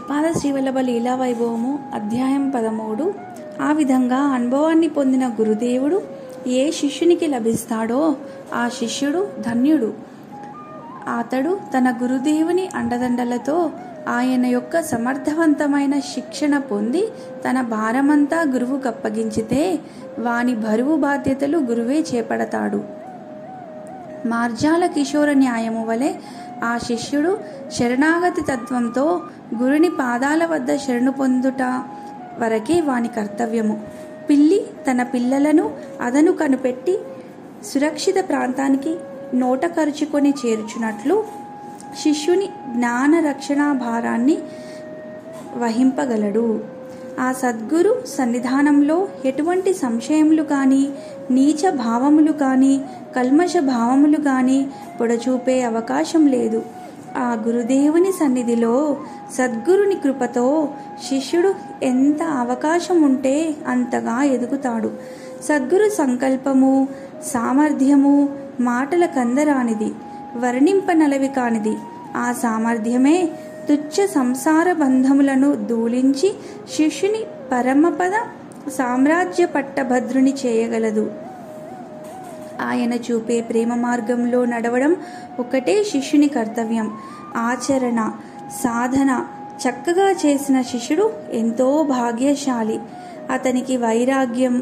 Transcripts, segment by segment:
శ్రీపాద శ్రీవల్లభ లీలా వైభవము అధ్యాయం 13. ఆ విధంగా అనుభవాన్ని పొందిన గురుదేవుడు ఏ శిష్యునికి లభిస్తాడో ఆ శిష్యుడు ధన్యుడు. అతడు తన గురుదేవుని అండదండలతో ఆయన యొక్క సమర్థవంతమైన శిక్షణ పొంది తన భారమంతా గురువుకు అప్పగించితే వాని బరువు బాధ్యతలు గురువే చేపడతాడు. మార్జాల కిషోర న్యాయము వలె ఆ శిష్యుడు శరణాగతి తత్వంతో గురుని పాదాల వద్ద శరణు పొందుట వరకే వాని కర్తవ్యము. పిల్లి తన పిల్లలను అదను కనిపెట్టి సురక్షిత ప్రాంతానికి నోట కరుచుకొని చేర్చున్నట్లు శిష్యుని జ్ఞాన రక్షణా భారాన్ని వహింపగలడు. ఆ సద్గురు సన్నిధానంలో ఎటువంటి సంశయములు కానీ, నీచ భావములు కానీ, కల్మష భావములు కానీ పొడచూపే అవకాశం లేదు. ఆ గురుదేవుని సన్నిధిలో సద్గురుని కృపతో శిష్యుడు ఎంత అవకాశం ఉంటే అంతగా ఎదుగుతాడు. సద్గురు సంకల్పము, సామర్థ్యము మాటల కందరానిది, వర్ణింపనలవి కానిది. ఆ సామర్థ్యమే తుచ్చ సంసార బంధములను దూలించి శిష్యుని పరమపద సామ్రాజ్య పట్టభద్రుని చేయగలదు. ఆయన చూపే ప్రేమ మార్గంలో నడవడం ఒకటే శిష్యుని కర్తవ్యం. ఆచరణ, సాధన చక్కగా చేసిన శిష్యుడు ఎంతో భాగ్యశాలి. అతనికి వైరాగ్యం,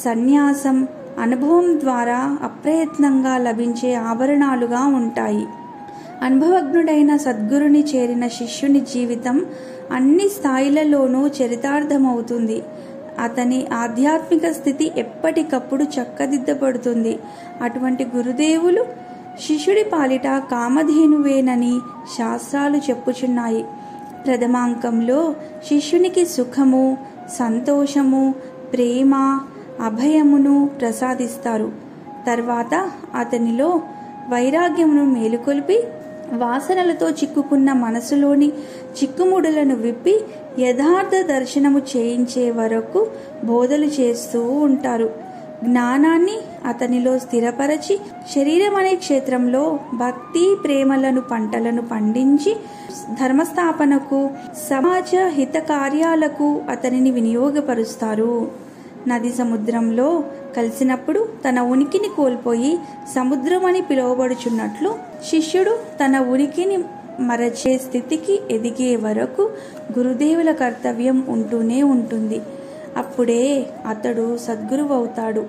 సన్యాసం అనుభవం ద్వారా అప్రయత్నంగా లభించే ఆభరణాలుగా ఉంటాయి. అనుభవజ్ఞుడైన సద్గురుని చేరిన శిష్యుని జీవితం అన్ని స్థాయిలలోనూ చరితార్థమవుతుంది. అతని ఆధ్యాత్మిక స్థితి ఎప్పటికప్పుడు చక్కదిద్దబడుతుంది. అటువంటి గురుదేవులు శిష్యుడి పాలిట కామధేనువేనని శాస్త్రాలు చెప్పుచున్నాయి. ప్రథమాంకంలో శిష్యునికి సుఖము, సంతోషము, ప్రేమ, అభయమును ప్రసాదిస్తారు. తర్వాత అతనిలో వైరాగ్యమును మేలుకొల్పి వాసనలతో చిక్కుకున్న మనసులోని చిక్కుముడులను విప్పి యథార్థ దర్శనము చేయించే వరకు బోధలు చేస్తూ ఉంటారు. జ్ఞానాన్ని అతనిలో స్థిరపరచి శరీరం అనే క్షేత్రంలో భక్తి ప్రేమలను పంటలను పండించి ధర్మస్థాపనకు, సమాజ హిత కార్యాలకు అతనిని వినియోగపరుస్తారు. నది సముద్రంలో కలిసినప్పుడు తన ఉనికిని కోల్పోయి సముద్రం అని పిలువబడుచున్నట్లు శిష్యుడు తన ఉనికిని మరచే స్థితికి ఎదిగే వరకు గురుదేవుల కర్తవ్యం ఉంటూనే ఉంటుంది. అప్పుడే అతడు సద్గురువు అవుతాడు.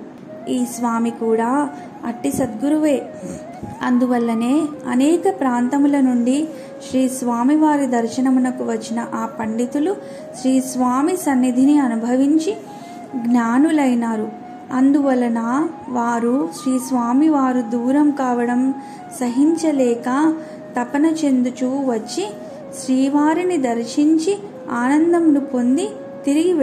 ఈ స్వామి కూడా అట్టి సద్గురువే. అందువల్లనే అనేక ప్రాంతముల నుండి శ్రీ స్వామివారి దర్శనమునకు వచ్చిన ఆ పండితులు శ్రీ స్వామి సన్నిధిని అనుభవించి జ్ఞానులైనారు. అందువలన వారు శ్రీ స్వామి వారు దూరం కావడం సహించలేక తపన చెందుచూ వచ్చి శ్రీవారిని దర్శించి ఆనందమును పొంది తిరిగి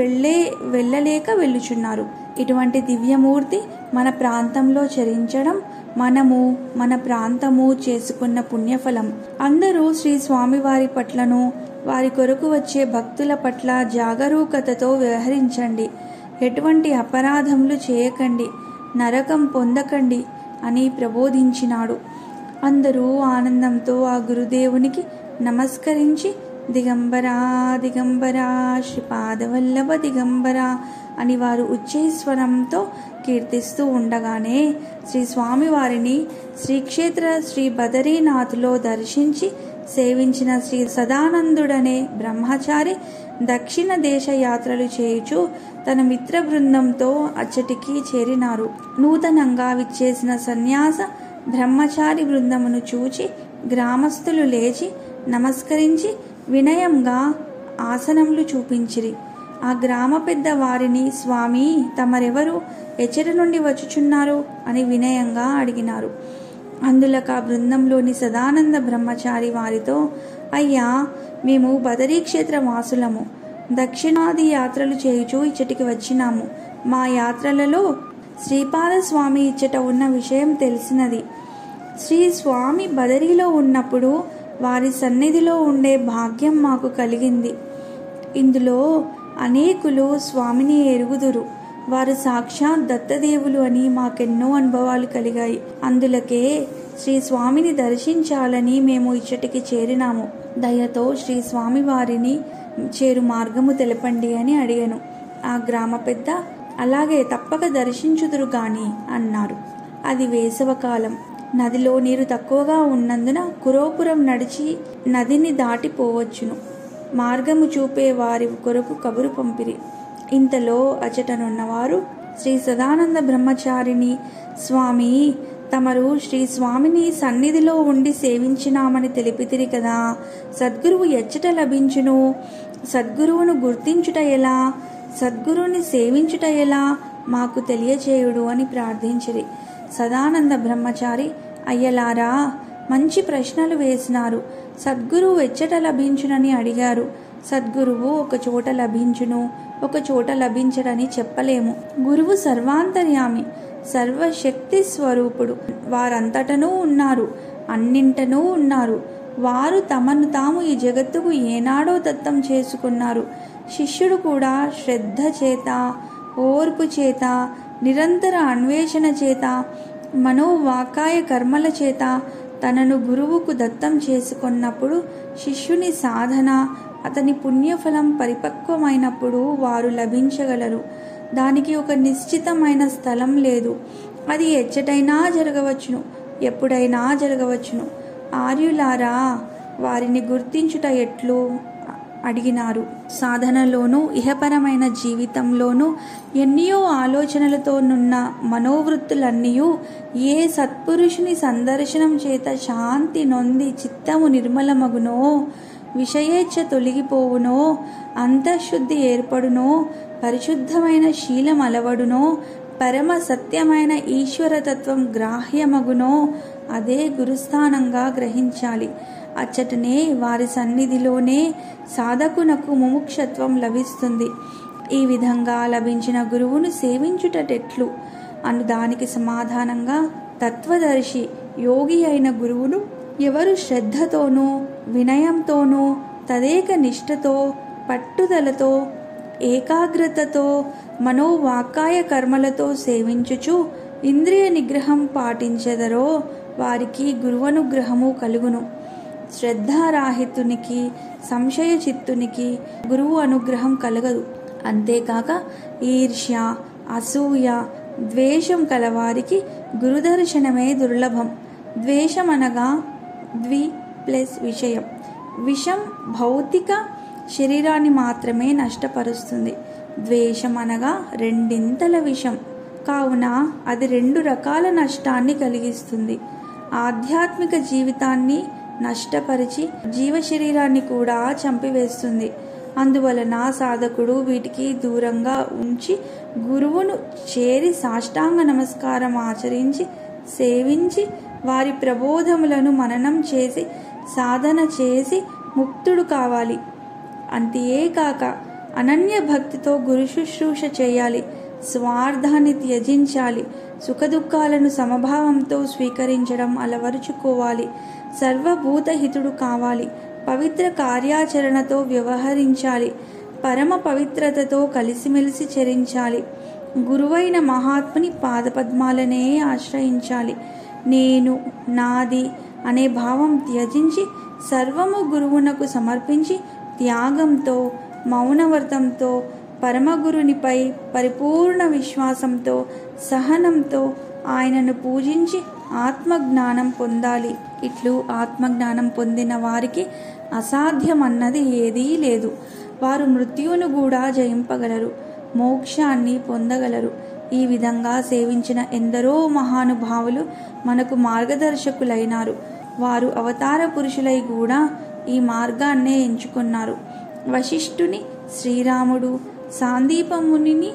వెళ్ళలేక వెళ్ళుచున్నారు. ఇటువంటి దివ్యమూర్తి మన ప్రాంతంలో చరించడం మనము మన ప్రాంతము చేసుకున్న పుణ్యఫలం. అందరూ శ్రీ స్వామివారి పట్లను, వారి కొరకు వచ్చే భక్తుల పట్ల జాగరూకతతో వ్యవహరించండి. ఎటువంటి అపరాధములు చేయకండి, నరకం పొందకండి అని ప్రబోధించినాడు. అందరూ ఆనందంతో ఆ గురుదేవునికి నమస్కరించి దిగంబరా దిగంబరా శ్రీపాదవల్లభ దిగంబరా అని వారు ఉచ్చైస్వరంతో కీర్తిస్తూ ఉండగానే శ్రీ స్వామివారిని శ్రీక్షేత్ర శ్రీ బదరీనాథ్లో దర్శించి సేవించిన శ్రీ సదానందుడనే బ్రహ్మచారి దక్షిణ దేశ యాత్రలు చేయుచు తన మిత్ర బృందంతో అచ్చటికి చేరినారు. నూతనంగా విచ్చేసిన సన్యాస బ్రహ్మచారి బృందమును చూచి గ్రామస్తులు లేచి నమస్కరించి వినయంగా ఆసనములు చూపించిరి. ఆ గ్రామ పెద్ద వారిని, స్వామి తమరెవరు, ఎచ్చట నుండి వచ్చుచున్నారు అని వినయంగా అడిగినారు. అందులకు ఆ బృందంలోని సదానంద బ్రహ్మచారి వారితో, అయ్యా, మేము బదరీ క్షేత్ర వాసులము. దక్షిణాది యాత్రలు చేయుచూ ఇచ్చటికి వచ్చినాము. మా యాత్రలలో శ్రీపాద స్వామి ఇచ్చట ఉన్న విషయం తెలిసినది. శ్రీ స్వామి బదరీలో ఉన్నప్పుడు వారి సన్నిధిలో ఉండే భాగ్యం మాకు కలిగింది. ఇందులో అనేకులు స్వామిని ఎరుగుదురు. వారు సాక్షాత్ దత్తదేవులు అని మాకెన్నో అనుభవాలు కలిగాయి. అందులకే శ్రీ స్వామిని దర్శించాలని మేము ఇచ్చటికి చేరినాము. దయతో శ్రీ స్వామి వారిని చేరు మార్గము తెలపండి అని అడిగాను. ఆ గ్రామ పెద్ద అలాగే తప్పక దర్శించుదురు గాని అన్నారు. అది వేసవకాలం. నదిలో నీరు తక్కువగా ఉన్నందున కురోపురం నడిచి నదిని దాటిపోవచ్చును. మార్గము చూపే వారి కొరకు కబురు పంపిరి. ఇంతలో అచటనున్నవారు శ్రీ సదానంద బ్రహ్మచారిని, స్వామి తమరు శ్రీ స్వామిని సన్నిధిలో ఉండి సేవించినామని తెలిపితిరి కదా, సద్గురువు ఎచ్చట లభించును? సద్గురువును గుర్తించుట ఎలా? సద్గురువుని సేవించుట ఎలా? మాకు తెలియచేయుడు అని ప్రార్థించిరి. సదానంద బ్రహ్మచారి, అయ్యలారా, మంచి ప్రశ్నలు వేసినారు. సద్గురువు ఎచ్చట లభించునని అడిగారు. సద్గురువు ఒక చోట లభించును, ఒక చోట లభించడని చెప్పలేము. గురువు సర్వాంతర్యామి, సర్వశక్తి స్వరూపుడు. వారంతటనూ ఉన్నారు, అన్నింటనూ ఉన్నారు. వారు తమను తాము ఈ జగత్తుకు ఏనాడో దత్తం చేసుకున్నారు. శిష్యుడు కూడా శ్రద్ధ చేత, ఓర్పు చేత, నిరంతర అన్వేషణ చేత, మనోవాకాయ కర్మల చేత తనను గురువుకు దత్తం చేసుకున్నప్పుడు శిష్యుని సాధన, అతని పుణ్యఫలం పరిపక్వమైనప్పుడు వారు లభించగలరు. దానికి ఒక నిశ్చితమైన స్థలం లేదు. అది ఎచ్చటైనా జరగవచ్చును, ఎప్పుడైనా జరగవచ్చును. ఆర్యులారా, వారిని గుర్తించుట ఎట్లు అడిగినారు. సాధనలోనూ ఇహపరమైన జీవితంలోనూ ఎన్నో ఆలోచనలతోనున్న మనోవృత్తులన్నీయూ ఏ సత్పురుషుని సందర్శనం చేత శాంతి నొంది చిత్తము నిర్మలమగునో, విషయేచ్ఛ తొలగిపోవునో, అంతఃశుద్ధి ఏర్పడునో, పరిశుద్ధమైన శీలం అలవడునో, పరమ సత్యమైన ఈశ్వరతత్వం గ్రాహ్యమగునో అదే గురుస్థానంగా గ్రహించాలి. అచ్చటనే వారి సన్నిధిలోనే సాధకునకు ముముక్షత్వం లభిస్తుంది. ఈ విధంగా లభించిన గురువును సేవించుటెట్లు అను దానికి సమాధానంగా తత్వదర్శి యోగి అయిన గురువును ఎవరు శ్రద్ధతోనూ వినయంతోనూ తదేక నిష్ఠతో పట్టుదలతో ఏకాగ్రతతో మనోవాకాయ కర్మలతో సేవించుచు ఇంద్రియ నిగ్రహం పాటించెదరో వారికి గురువనుగ్రహము కలుగును. శ్రద్ధారాహితునికి, సంశయ చిత్తునికి గురువు అనుగ్రహం కలగదు. అంతేకాక ఈర్ష్య, అసూయ, ద్వేషం కలవారికి గురుదర్శనమే దుర్లభం. ద్వేషం అనగా ద్వి ప్లస్ విషయం. విషం భౌతిక శరీరాన్ని మాత్రమే నష్టపరుస్తుంది. ద్వేషం అనగా రెండింతల విషం కావున అది 2 రకాల నష్టాన్ని కలిగిస్తుంది. ఆధ్యాత్మిక జీవితాన్ని నష్టపరిచి జీవ శరీరాన్ని కూడా చంపివేస్తుంది. అందువలన సాధకుడు వీటికి దూరంగా ఉంచి గురువును చేరి సాష్టాంగ నమస్కారం ఆచరించి సేవించి వారి ప్రబోధములను మననం చేసి సాధన చేసి ముక్తుడు కావాలి. అంతేకాక అనన్య భక్తితో గురు శుశ్రూష చేయాలి. స్వార్థాన్ని త్యజించాలి. సుఖదుఖాలను సమభావంతో స్వీకరించడం అలవరుచుకోవాలి. సర్వభూతహితుడు కావాలి. పవిత్ర కార్యాచరణతో వ్యవహరించాలి. పరమ పవిత్రతతో కలిసిమెలిసి చరించాలి. గురువైన మహాత్ముని పాదపద్మాలనే ఆశ్రయించాలి. నేను, నాది అనే భావం త్యజించి సర్వము గురువునకు సమర్పించి త్యాగంతో, మౌనవ్రతంతో, పరమగురునిపై పరిపూర్ణ విశ్వాసంతో, సహనంతో ఆయనను పూజించి ఆత్మజ్ఞానం పొందాలి. ఇట్లు ఆత్మజ్ఞానం పొందిన వారికి అసాధ్యమన్నది ఏదీ లేదు. వారు మృత్యువును కూడా జయింపగలరు, మోక్షాన్ని పొందగలరు. ఈ విధంగా సేవించిన ఎందరో మహానుభావులు మనకు మార్గదర్శకులైనారు. వారు అవతార పురుషులై కూడా ఈ మార్గాన్నే ఎంచుకున్నారు. వశిష్ఠుని శ్రీరాముడు, సాందీపమునిని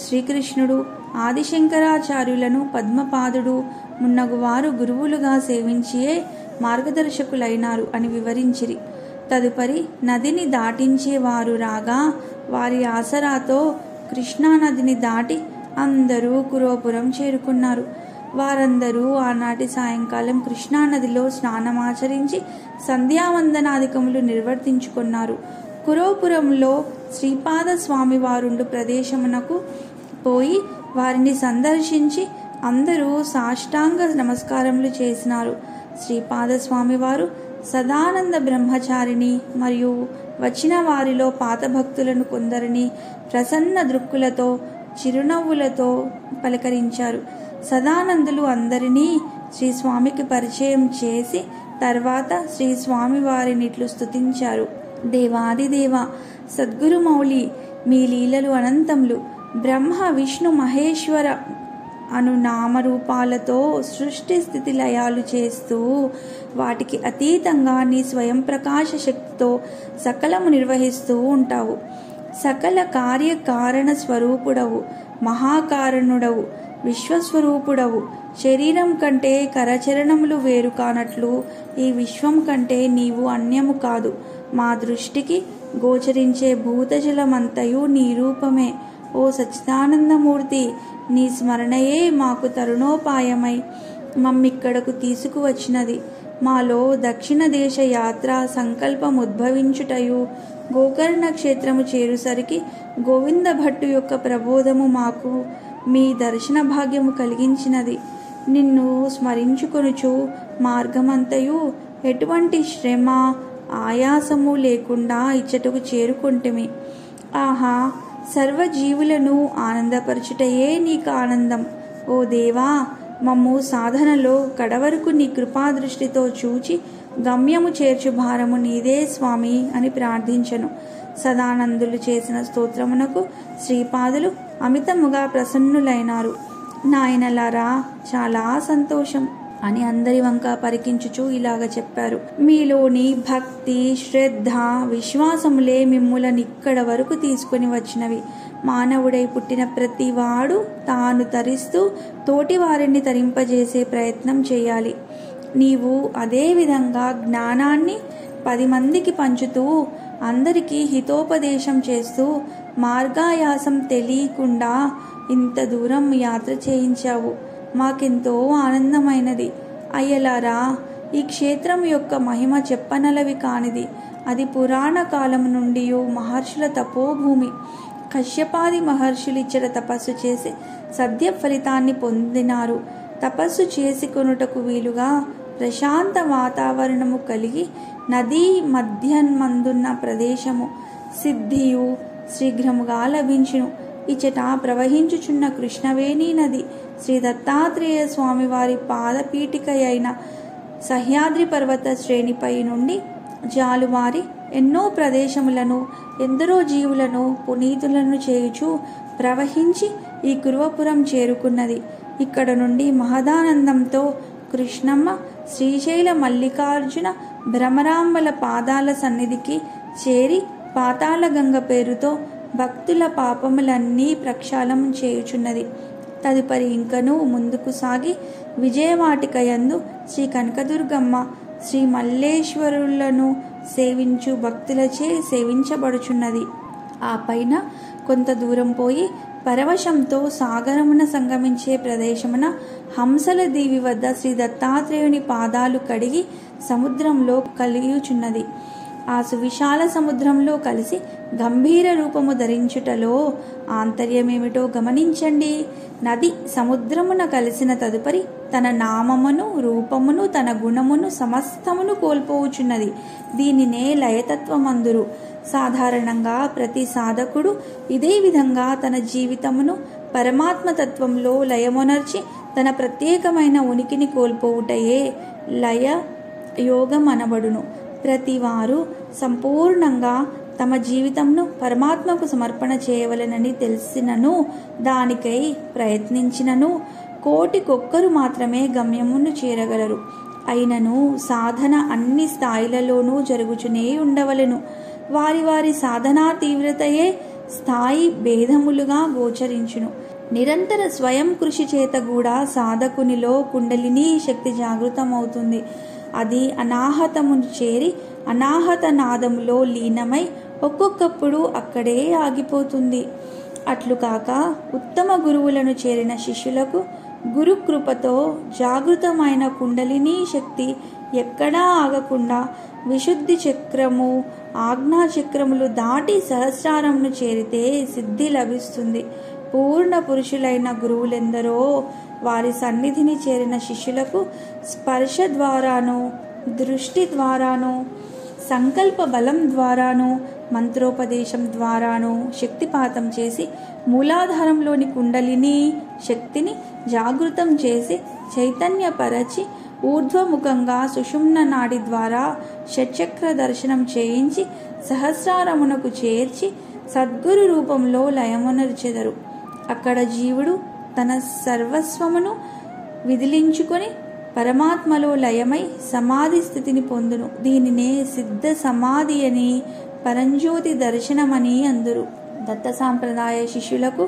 శ్రీకృష్ణుడు, ఆదిశంకరాచార్యులను పద్మపాదుడు మున్నగువారు గురువులుగా సేవించియే మార్గదర్శకులైనారు అని వివరించిరి. తదుపరి నదిని దాటించేవారు రాగా వారి ఆసరాతో కృష్ణానదిని దాటి అందరూ కురోపురం చేరుకున్నారు. వారందరూ ఆనాటి సాయంకాలం కృష్ణానదిలో స్నానమాచరించి సంధ్యావందనాధికములు నిర్వర్తించుకున్నారు. కురోపురంలో శ్రీపాద స్వామి వారుండు ప్రదేశమునకు పోయి వారిని సందర్శించి అందరూ సాష్టాంగ నమస్కారములు చేసినారు. శ్రీపాద స్వామి వారు సదానంద బ్రహ్మచారిని మరియు వచ్చిన వారిలో పాత భక్తులను కొందరిని ప్రసన్న దృక్కులతో చిరునవ్వులతో పలకరించారు. సదానందులు అందరినీ శ్రీస్వామికి పరిచయం చేసి తర్వాత శ్రీస్వామి వారిని ఇట్లు స్తుతించారు. దేవాదిదేవ సద్గురుమౌళి, మీ లీలలు అనంతములు. బ్రహ్మ విష్ణు మహేశ్వర అను నామరూపాలతో సృష్టి స్థితి లయాలు చేస్తూ వాటికి అతీతంగా నీ స్వయం ప్రకాశ శక్తితో సకలము నిర్వహిస్తూ ఉంటావు. సకల కార్యకారణ స్వరూపుడవు, మహాకారణుడవు, విశ్వస్వరూపుడవు. శరీరం కంటే కరచరణములు వేరు కానట్లు ఈ విశ్వం కంటే నీవు అన్యము కాదు. మా దృష్టికి గోచరించే భూతజలమంతయు నీ రూపమే. ఓ సచ్చిదానందమూర్తి, నీ స్మరణయే మాకు తరుణోపాయమై మమ్మిక్కడకు తీసుకువచ్చినది. మాలో దక్షిణ దేశ యాత్ర సంకల్పం ఉద్భవించుటయు గోకర్ణ క్షేత్రము చేరుసరికి గోవింద భట్టు యొక్క ప్రబోధము మాకు మీ దర్శన భాగ్యము కలిగించినది. నిన్ను స్మరించుకొనుచు మార్గమంతయు ఎటువంటి శ్రమ ఆయాసము లేకుండా ఇచ్చటకు చేరుకొంటిమి. ఆహా, సర్వజీవులను ఆనందపరచుటయే నీకు ఆనందం. ఓ దేవా, మమ్ము సాధనలో కడవరకు నీ కృపాదృష్టితో చూచి గమ్యము చేర్చు భారము నీదే స్వామి అని ప్రార్థించను. సదానందులు చేసిన స్తోత్రమునకు శ్రీపాదులు అమితముగా ప్రసన్నులైనారు. నాయనలారా, చాలా సంతోషం అని అందరి వంక పరికించుచూ ఇలాగ చెప్పారు. మీలోని భక్తి, శ్రద్ధ, విశ్వాసములే మిమ్ములనిక్కడ వరకు తీసుకుని వచ్చినవి. మానవుడై పుట్టిన ప్రతివాడు తాను తరిస్తూ తోటి వారిని తరింపజేసే ప్రయత్నం చేయాలి. నీవు అదే విధంగా జ్ఞానాన్ని 10 మందికి పంచుతూ అందరికీ హితోపదేశం చేస్తూ మార్గాయాసం తెలియకుండా ఇంత దూరం యాత్ర చేయించావు. మాకెంతో ఆనందమైనది. అయ్యలారా, ఈ క్షేత్రం యొక్క మహిమ చెప్పనలవి కానిది. అది పురాణ కాలం నుండి మహర్షుల తపోభూమి. కశ్యపాది మహర్షులు ఇచ్చట తపస్సు చేసి సద్య ఫలితాన్ని పొందినారు. తపస్సు చేసి కొనుటకు వీలుగా ప్రశాంత వాతావరణము కలిగి నదీ మధ్యమందున్న ప్రదేశము. సిద్ధియు శీఘ్రముగా లభించును. ఇచ్చట ప్రవహించుచున్న కృష్ణవేణి నది శ్రీ దత్తాత్రేయ స్వామి వారి పాదపీఠిక అయిన సహ్యాద్రి పర్వత శ్రేణిపై నుండి జాలువారి ఎన్నో ప్రదేశములను ఎందరో జీవులను పునీతులను చేయుచు ప్రవహించి ఈ కురువపురం చేరుకున్నది. ఇక్కడ నుండి మహదానందంతో కృష్ణమ్మ శ్రీశైల మల్లికార్జున భ్రమరాంబల పాదాల సన్నిధికి చేరి పాతాళగంగ పేరుతో భక్తుల పాపములన్నీ ప్రక్షాళనం చేయుచున్నది. తదుపరి ఇంకనూ ముందుకు సాగి విజయవాటిక యందు శ్రీ కనకదుర్గమ్మ, శ్రీ మల్లేశ్వరులను సేవించు భక్తులచే సేవించబడుచున్నది. ఆ పైన కొంత దూరం పోయి పరవశంతో సాగరమున సంగమించే ప్రదేశమున హంసల దీవి వద్ద శ్రీ దత్తాత్రేయుని పాదాలు కడిగి సముద్రంలో కలియుచున్నది. ఆ సువిశాల సముద్రంలో కలిసి గంభీర రూపము ధరించుటలో ఆంతర్యమేమిటో గమనించండి. నది సముద్రమున కలిసిన తదుపరి తన నామమును, రూపమును, తన గుణమును సమస్తమును కోల్పోవుచున్నది. దీనినే లయతత్వమందురు. సాధారణంగా ప్రతి సాధకుడు ఇదే విధంగా తన జీవితమును పరమాత్మతత్వంలో లయమొనర్చి తన ప్రత్యేకమైన ఉనికిని కోల్పోవుటయే లయ యోగం అనబడును. ప్రతివారు సంపూర్ణంగా తమ జీవితంను పరమాత్మకు సమర్పణ చేయవలెనని తెలిసినను దానికై ప్రయత్నించినను కోటికొక్కరు మాత్రమే గమ్యమును చేరగలరు. అయినను సాధన అన్ని స్థాయిలలోనూ జరుగుచునే ఉండవలెను. వారి వారి సాధనా తీవ్రతయే స్థాయి భేదములుగా గోచరించును. నిరంతర స్వయం కృషి చేత కూడా సాధకునిలో కుండలిని శక్తి జాగృతమవుతుంది. అది అనాహతమును చేరి అనాహత నాదములో లీనమై ఒక్కొక్కప్పుడు అక్కడే ఆగిపోతుంది. అట్లు కాక ఉత్తమ గురువులను చేరిన శిష్యులకు గురుకృపతో జాగృతమైన కుండలిని శక్తి ఎక్కడా ఆగకుండా విశుద్ధి చక్రము, ఆజ్ఞా చక్రములు దాటి సహస్రారమును చేరితే సిద్ధి లభిస్తుంది. పూర్ణ పురుషులైన గురువులెందరో వారి సన్నిధిని చేరిన శిష్యులకు స్పర్శ ద్వారానో, దృష్టి ద్వారానో, సంకల్ప బలం ద్వారాను మంత్రోపదేశం ద్వారాను శక్తిపాతం చేసి మూలాధారంలోని కుండలిని శక్తిని జాగృతం చేసి చైతన్యపరచి ఊర్ధ్వముఖంగా సుషుమ్న నాడి ద్వారా షట్చక్ర దర్శనం చేయించి సహస్రారమునకు చేర్చి సద్గురు రూపంలో లయమునర్చెదరు. అక్కడ జీవుడు తన సర్వస్వమును విదిలించుకొని పరమాత్మలో లయమై సమాధి స్థితిని పొందును. దీనినే సిద్ధ సమాధి అని పరంజ్యోతి దర్శనమని అందురు. దత్త సాంప్రదాయ శిష్యులకు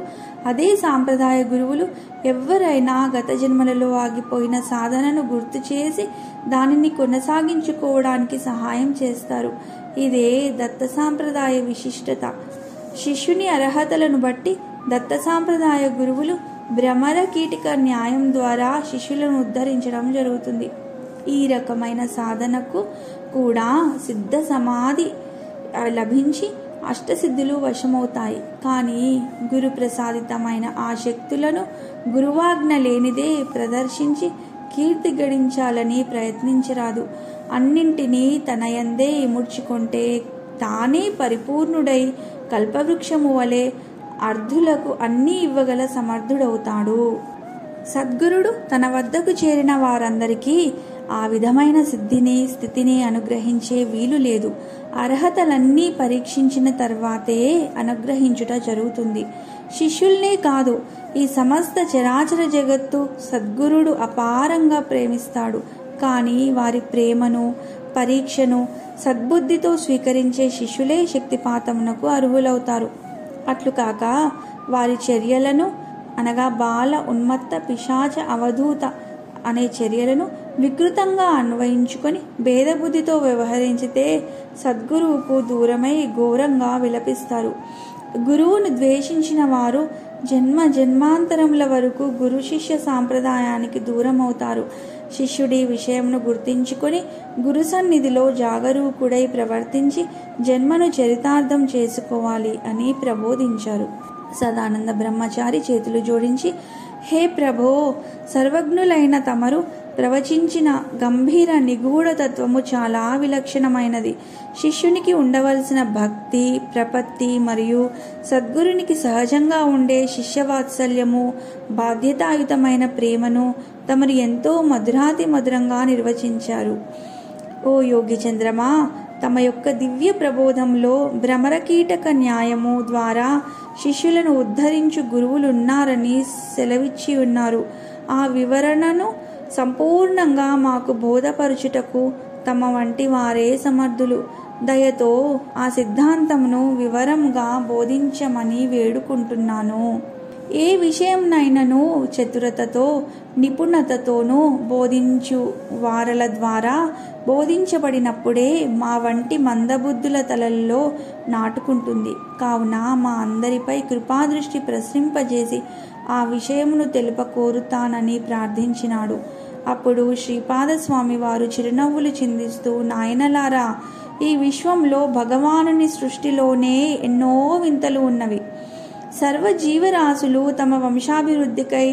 అదే సాంప్రదాయ గురువులు ఎవరైనా గత జన్మలలో ఆగిపోయిన సాధనను గుర్తు చేసి దానిని కొనసాగించుకోవడానికి సహాయం చేస్తారు. ఇదే దత్త సాంప్రదాయ విశిష్టత. శిష్యుని అర్హతలను బట్టి దత్త సాంప్రదాయ గురువులు భ్రమర కీటిక న్యాయం ద్వారా శిష్యులను ఉద్ధరించడం జరుగుతుంది. ఈ రకమైన సాధనకు కూడా సిద్ధ సమాధి లభించి అష్టసిద్ధులు వశమవుతాయి. కానీ గురు ప్రసాదితమైన ఆ శక్తులను గురువాజ్ఞ లేనిదే ప్రదర్శించి కీర్తి గడించాలని ప్రయత్నించరాదు. అన్నింటినీ తనయందే ఇముడ్చుకుంటే తానే పరిపూర్ణుడై కల్పవృక్షము వలె అర్ధులకు అన్నీ ఇవ్వగల సమర్థుడవుతాడు. సద్గురుడు తన వద్దకు చేరిన వారందరికీ ఆ విధమైన సిద్ధిని స్థితిని అనుగ్రహించే వీలు లేదు. అర్హతలన్నీ పరీక్షించిన తర్వాతే అనుగ్రహించుట జరుగుతుంది. శిష్యుల్నే కాదు, ఈ సమస్త చరాచర జగత్తు సద్గురుడు అపారంగా ప్రేమిస్తాడు. కానీ వారి ప్రేమను పరీక్షను సద్బుద్ధితో స్వీకరించే శిష్యులే శక్తిపాతమునకు అర్హులవుతారు. అట్లు కాక వారి చర్యలను అనగా బాల ఉన్మత్త పిశాచ అవధూత అనే చర్యలను వికృతంగా అన్వయించుకొని భేదబుద్ధితో వ్యవహరించితే సద్గురువుకు దూరమై ఘోరంగా విలపిస్తారు. గురువును ద్వేషించిన వారు జన్మ జన్మాంతరముల వరకు గురు శిష్య సాంప్రదాయానికి దూరం అవుతారు. శిష్యుడి విషయంను గుర్తించుకొని గురు సన్నిధిలో జాగరూకుడై ప్రవర్తించి జన్మను చరితార్థం చేసుకోవాలి అని ప్రబోధించారు. సదానంద బ్రహ్మచారి చేతులు జోడించి, హే ప్రభో, సర్వజ్ఞులైన తమరు ప్రవచించిన గంభీర నిగూఢ తత్వము చాలా విలక్షణమైనది. శిష్యునికి ఉండవలసిన భక్తి ప్రపత్తి మరియు సద్గురునికి సహజంగా ఉండే శిష్యవాత్సల్యము బాధ్యతాయుతమైన ప్రేమను తమరు ఎంతో మధురాతి మధురంగా నిర్వచించారు. ఓ యోగి చంద్రమా, తమ యొక్క దివ్య ప్రబోధంలో భ్రమరకీటక న్యాయము ద్వారా శిష్యులను ఉద్ధరించు గురువులున్నారని సెలవిచ్చి ఉన్నారు. ఆ వివరణను సంపూర్ణంగా మాకు బోధపరుచుటకు తమ వంటి వారే సమర్థులు. దయతో ఆ సిద్ధాంతమును వివరంగా బోధించమని వేడుకుంటున్నాను. ఏ విషయంనైనను చతురతతో నిపుణతతోనూ బోధించు వారల ద్వారా బోధించబడినప్పుడే మా వంటి మందబుద్ధుల తలల్లో నాటుకుంటుంది. కావున మా అందరిపై కృపాదృష్టి ప్రసరింపజేసి ఆ విషయమును తెలుప కోరుతానని ప్రార్థించినాడు. అప్పుడు శ్రీపాదస్వామి వారు చిరునవ్వులు చిందిస్తూ, నాయనలారా, ఈ విశ్వంలో భగవానుని సృష్టిలోనే ఎన్నో వింతలు ఉన్నవి. సర్వజీవరాశులు తమ వంశాభివృద్ధికై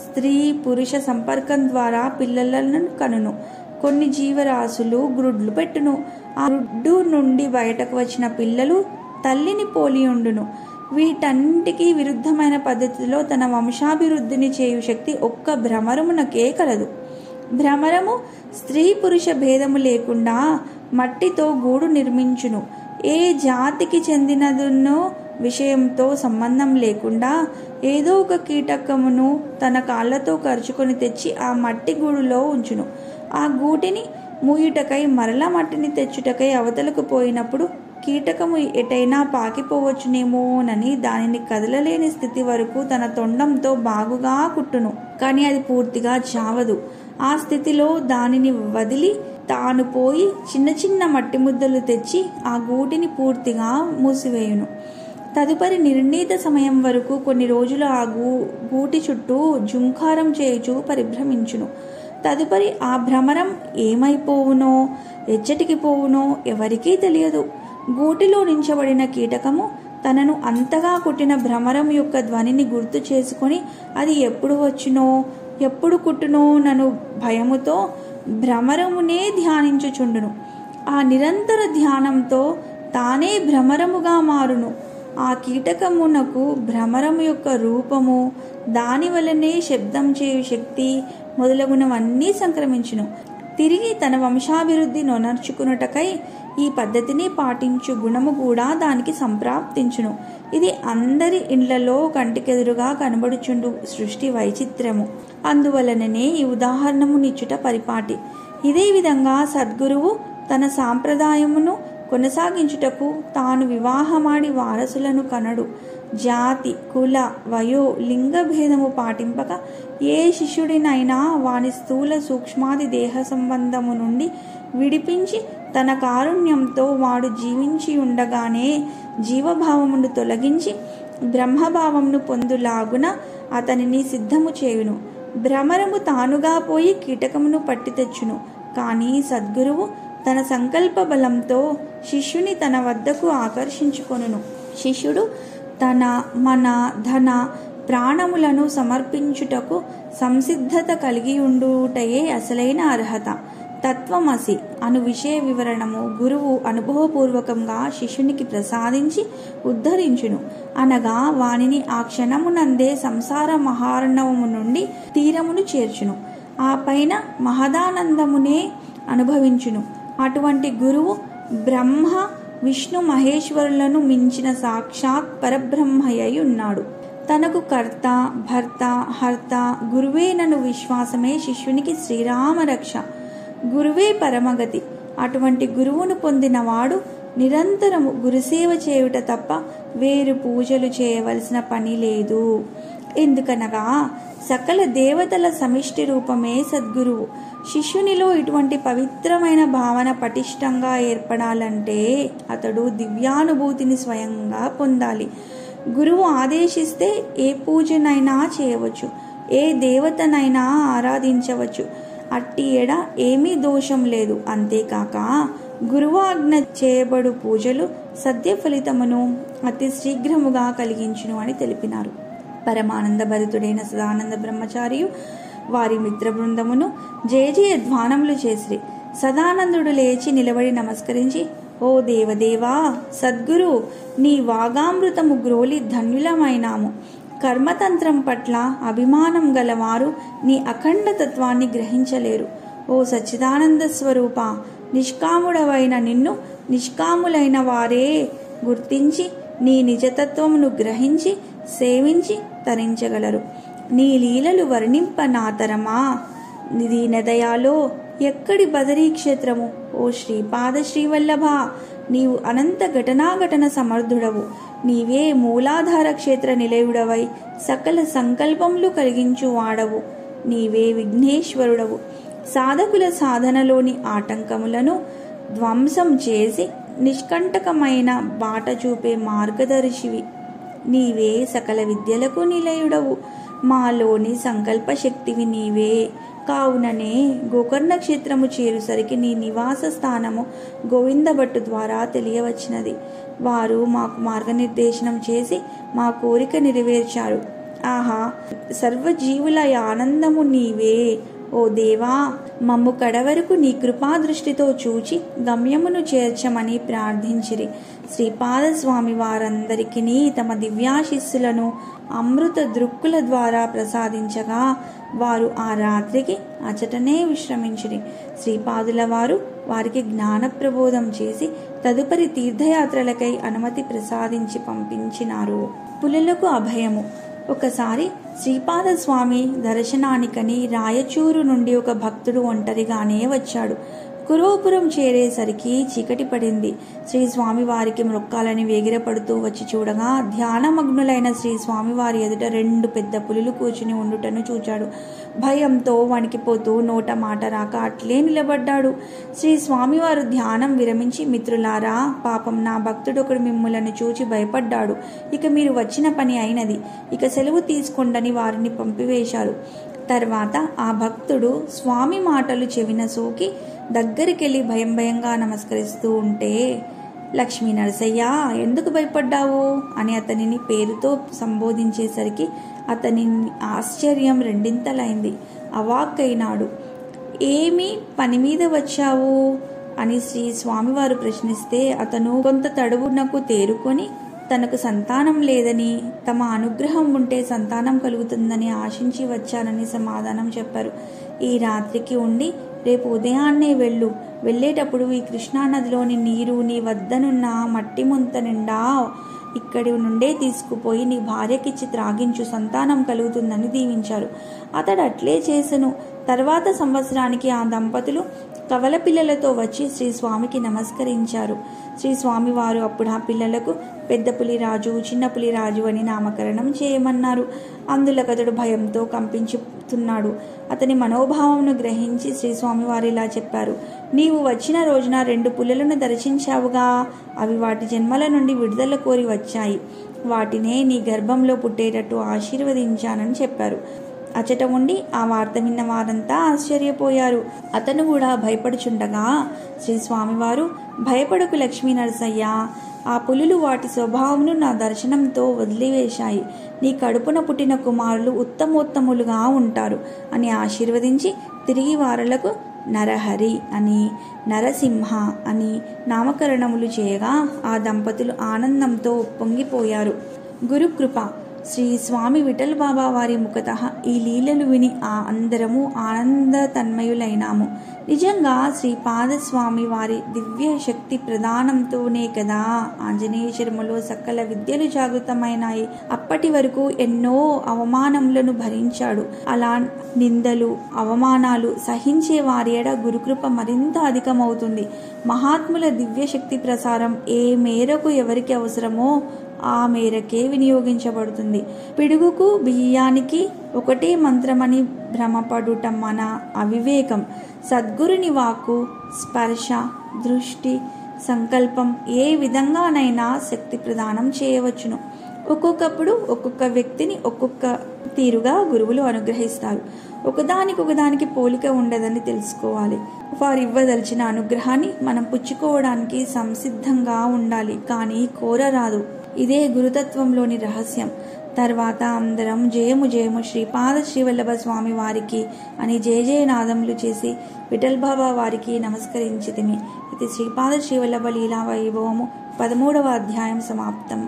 స్త్రీ పురుష సంపర్కం ద్వారా పిల్లలను కనును. కొన్ని జీవరాశులు గ్రుడ్లు పెట్టును. ఆ గ్రుడ్డు నుండి బయటకు వచ్చిన పిల్లలు తల్లిని పోలి ఉండును. వీటన్నిటికీ విరుద్ధమైన పద్ధతిలో తన వంశాభివృద్ధిని చేయు శక్తి ఒక్క భ్రమరమునకే కలదు. భ్రమరము స్త్రీ పురుష భేదము లేకుండా మట్టితో గూడు నిర్మించును. ఏ జాతికి చెందినదునో విషయంతో సంబంధం లేకుండా ఏదో ఒక కీటకమును తన కాళ్లతో కరుచుకొని తెచ్చి ఆ మట్టి గూడులో ఉంచును. ఆ గూటిని మూయుటకై మరలా మట్టిని తెచ్చుటకై అవతలకు పోయినప్పుడు కీటకము ఎటైనా పాకిపోవచ్చునేమోనని దానిని కదలలేని స్థితి వరకు తన తొండంతో బాగుగా కుట్టును. కానీ అది పూర్తిగా చావదు. ఆ స్థితిలో దానిని వదిలి తాను పోయి చిన్న చిన్న మట్టి ముద్దలు తెచ్చి ఆ గూటిని పూర్తిగా మూసివేయును. తదుపరి నిర్ణీత సమయం వరకు కొన్ని రోజులు ఆ గూటి చుట్టూ జుంకారం చేయుచు పరిభ్రమించును. తదుపరి ఆ భ్రమరం ఏమైపోవునో ఎచ్చటికి పోవునో ఎవరికీ తెలియదు. గూటిలో నించబడిన కీటకము తనను అంతగా కుట్టిన భ్రమరం యొక్క ధ్వనిని గుర్తు చేసుకొని అది ఎప్పుడు వచ్చునో ఎప్పుడు కుట్టునో నను భయముతో భ్రమరమునే ధ్యానించుచుండును. ఆ నిరంతర ధ్యానంతో తానే భ్రమరముగా మారును. ఆ కీటకమునకు భ్రమరము యొక్క రూపము, దాని వలనే శబ్దం చేయు శక్తి మొదలగునవన్నీ సంక్రమించును. తిరిగి తన వంశాభివృద్ధి నొనర్చుకున్నటకై ఈ పద్ధతిని పాటించు గుణము కూడా దానికి సంప్రాప్తించును. ఇది అందరి ఇండ్లలో కంటికెదురుగా కనబడుచుండు సృష్టి వైచిత్ర్యము. అందువలననే ఈ ఉదాహరణము నిచ్చుట పరిపాటి. ఇదే విధంగా సద్గురువు తన సాంప్రదాయమును కొనసాగించుటకు తాను వివాహమాడి వారసులను కనడు. జాతి, కుల, వయో, లింగ భేదము పాటింపక ఏ శిష్యుడినైనా వాని స్థూల సూక్ష్మాది దేహ సంబంధము నుండి విడిపించి తన కారుణ్యంతో వాడు జీవించి ఉండగానే జీవభావమును తొలగించి బ్రహ్మభావమును పొందులాగున అతనిని సిద్ధము చేయును. భ్రమరము తానుగా పోయి కీటకమును పట్టి తెచ్చును. కానీ సద్గురువు తన సంకల్ప బలంతో శిష్యుని తన వద్దకు ఆకర్షించుకొనును. శిష్యుడు తన, మన, ధన, ప్రాణములను సమర్పించుటకు సంసిద్ధత కలిగి ఉండుటయే అసలైన అర్హత. తత్వమసి అను విషయ వివరణము గురువు అనుభవపూర్వకంగా శిష్యునికి ప్రసాదించి ఉద్ధరించును. అనగా వానిని ఆ క్షణమునందే సంసార మహార్ణవము నుండి తీరమును చేర్చును. ఆ పైన మహదానందమునే అనుభవించును. అటువంటి గురువు బ్రహ్మ, విష్ణు, మహేశ్వరులను మించిన సాక్షాత్ పరబ్రహ్మయ్య ఉన్నాడు. తనకు కర్త, భర్త, హర్త గురువేనను విశ్వాసమే శిష్యునికి శ్రీరామ రక్ష. గురువే పరమగతి. అటువంటి గురువును పొందినవాడు నిరంతరము గురుసేవ చేయుట తప్ప వేరు పూజలు చేయవలసిన పని లేదు. ఎందుకనగా సకల దేవతల సమిష్టి రూపమే సద్గురువు. శిష్యునిలో ఇటువంటి పవిత్రమైన భావన పటిష్టంగా ఏర్పడాలంటే అతడు దివ్యానుభూతిని స్వయంగా పొందాలి. గురువు ఆదేశిస్తే ఏ పూజనైనా చేయవచ్చు, ఏ దేవతనైనా ఆరాధించవచ్చు. అట్టి ఎడ ఏమీ దోషం లేదు. అంతేకాక గురువు ఆజ్ఞ చేయబడు పూజలు సద్య ఫలితమును అతి శీఘ్రముగా కలిగించును అని తెలిపినారు. పరమానంద భరితుడైన సదానంద బ్రహ్మచారియు వారి మిత్ర బృందమును జయ ధ్వానములు చేసిరి. సదానందుడు లేచి నిలబడి నమస్కరించి, ఓ దేవదేవా, సద్గురు, నీ వాగామృతము గ్రోలి ధన్యులమైనాము. కర్మతంత్రం పట్ల అభిమానం గలవారు నీ అఖండ తత్వాన్ని గ్రహించలేరు. ఓ సచ్చిదానంద స్వరూప, నిష్కాముడవైన నిన్ను నిష్కాములైన వారే గుర్తించి నీ నిజతత్వమును గ్రహించి సేవించి తరించగలరు. నీ లీలలు వర్ణింపనాతరమా. దీనదయాలో ఎక్కడి బదరీ క్షేత్రము. ఓ శ్రీపాద శ్రీవల్లభ, నీవు అనంత ఘటనాఘటన సమర్థుడవు. నీవే మూలాధార క్షేత్ర నిలయుడవై సకల సంకల్పములు కలిగించు వాడవు. నీవే విఘ్నేశ్వరుడవు. సాధకుల సాధనలోని ఆటంకములను ధ్వంసం చేసి నిష్కంటకమైన బాట చూపే మార్గదర్శివి. నీవే సకల విద్యలకు నిలయుడవు. మాలోని సంకల్ప శక్తివి నీవే. కావుననే గోకర్ణ క్షేత్రము చేరుసరికి నీ నివాస స్థానము గోవిందభట్టు ద్వారా తెలియవచ్చినది. వారు మాకు మార్గనిర్దేశనం చేసి మా కోరిక నెరవేర్చారు. ఆహా, సర్వజీవుల ఆనందము నీవే. ఓ దేవా, మమ్ము కడవరకు నీ కృపా దృష్టితో చూచి గమ్యమును చేర్చమని ప్రార్థించిరి. శ్రీపాదస్వామి వారందరికీ తమ దివ్యాశిస్సులను అమృత దృక్కుల ద్వారా ప్రసాదించగా వారు ఆ రాత్రికి అచటనే విశ్రమించిరి. శ్రీపాదుల వారు వారికి జ్ఞాన ప్రబోధం చేసి తదుపరి తీర్థయాత్రలకై అనుమతి ప్రసాదించి పంపించినారు. పులులకు అభయము. ఒకసారి శ్రీపాదస్వామి దర్శనానికని రాయచూరు నుండి ఒక భక్తుడు ఒంటరిగానే వచ్చాడు. కురోపురం చేరేసరికి చీకటి పడింది. శ్రీ స్వామివారికి మొక్కాలని వేగిరపడుతూ వచ్చి చూడగా ధ్యానమగ్నులైన శ్రీ స్వామివారి ఎదుట 2 పెద్ద పులులు కూర్చుని ఉండుటను చూచాడు. భయంతో వణికిపోతూ నోట మాట రాక అట్లే నిలబడ్డాడు. శ్రీ స్వామివారు ధ్యానం విరమించి, మిత్రులారా, పాపం నా భక్తుడొకడు మిమ్ములను చూచి భయపడ్డాడు. ఇక మీరు వచ్చిన పని అయినది. ఇక సెలవు తీసుకోండని వారిని పంపివేశారు. తర్వాత ఆ భక్తుడు స్వామి మాటలు చెవిన సోకి దగ్గరికెళ్ళి భయంగా నమస్కరిస్తూ ఉంటే, లక్ష్మీ నరసయ్య, ఎందుకు భయపడ్డావు అని అతనిని పేరుతో సంబోధించేసరికి అతని ఆశ్చర్యం రెండింతలైంది. అవాక్కైనాడు. ఏమి పని మీద వచ్చావు? అని శ్రీ స్వామివారు ప్రశ్నిస్తే అతను కొంత తడువునకు తేరుకొని తనకు సంతానం లేదని, తమ అనుగ్రహం ఉంటే సంతానం కలుగుతుందని ఆశించి వచ్చానని సమాధానం చెప్పారు. ఈ రాత్రికి ఉండి రేపు ఉదయాన్నే వెళ్ళేటప్పుడు ఈ కృష్ణానదిలోని నీరు నీ వద్దనున్న మట్టి ముంత నిండా ఇక్కడి నుండే తీసుకుపోయి నీ భార్యకిచ్చి త్రాగించు, సంతానం కలుగుతుందని దీవించారు. అతడు అట్లే చేసెను. తర్వాత సంవత్సరానికి ఆ దంపతులు కవల పిల్లలతో వచ్చి శ్రీ స్వామికి నమస్కరించారు. శ్రీ స్వామివారు అప్పుడు ఆ పిల్లలకు పెద్ద పులిరాజు, చిన్న పులిరాజు అని నామకరణం చేయమన్నారు. అందులకతడు భయంతో కంపించుతున్నాడు. అతని మనోభావంను గ్రహించి శ్రీ స్వామివారు ఇలా చెప్పారు: నీవు వచ్చిన రోజున 2 పులులను దర్శించావుగా, అవి వాటి జన్మల నుండి విడుదల కోరి వచ్చాయి. వాటినే నీ గర్భంలో పుట్టేటట్టు ఆశీర్వదించానని చెప్పారు. అచట ఉండి ఆ వార్త విన్న వారంతా ఆశ్చర్యపోయారు. అతను కూడా భయపడుచుండగా శ్రీ స్వామివారు, భయపడకు లక్ష్మీ నరసయ్య, ఆ పులులు వాటి స్వభావమును నా దర్శనంతో వదిలివేశాయి. నీ కడుపున పుట్టిన కుమారులు ఉత్తమోత్తములుగా ఉంటారు అని ఆశీర్వదించి తిరిగి వారలకు నరహరి అని, నరసింహ అని నామకరణములు చేయగా ఆ దంపతులు ఆనందంతో ఉప్పొంగిపోయారు. గురుకృప. శ్రీ స్వామి విఠల్ బాబా వారి ముఖతః ఈ లీలలు విని అందరము ఆనంద తన్మయులైనాము. నిజంగా శ్రీపాదస్వామి వారి దివ్య శక్తి ప్రదానంతోనే కదా ఆంజనేయశర్మలో సకల విద్యలు జాగృతమైనాయి. అప్పటి వరకు ఎన్నో అవమానములను భరించాడు. అలా నిందలు, అవమానాలు సహించే వారి ఎడ గురుకృప మరింత అధికమవుతుంది. మహాత్ముల దివ్య శక్తి ప్రసారం ఏ మేరకు ఎవరికి అవసరమో ఆ మేరకే వినియోగించబడుతుంది. పిడుగుకు బియ్యానికి ఒకటే మంత్రమని భ్రమపడుట మన అవివేకం. సద్గురుని వాక్కు, స్పర్శ, దృష్టి, సంకల్పం ఏ విధంగానైనా శక్తి ప్రదానం చేయవచ్చును. ఒక్కొక్కప్పుడు ఒక్కొక్క వ్యక్తిని ఒక్కొక్క తీరుగా గురువులు అనుగ్రహిస్తారు. ఒకదానికొకదానికి పోలిక ఉండదని తెలుసుకోవాలి. వారు ఇవ్వదలిచిన అనుగ్రహాన్ని మనం పుచ్చుకోవడానికి సంసిద్ధంగా ఉండాలి, కానీ కోరరాదు. ఇదే గురుతత్వంలోని రహస్యం. తర్వాత అందరం జయము జయము శ్రీపాద శ్రీవల్లభ స్వామి వారికి అని జయనాదములు చేసి విఠల్ బాబా వారికి నమస్కరించితిమి. ఇది శ్రీపాద శ్రీవల్లభ లీలా వైభవము 13వ అధ్యాయం సమాప్తం.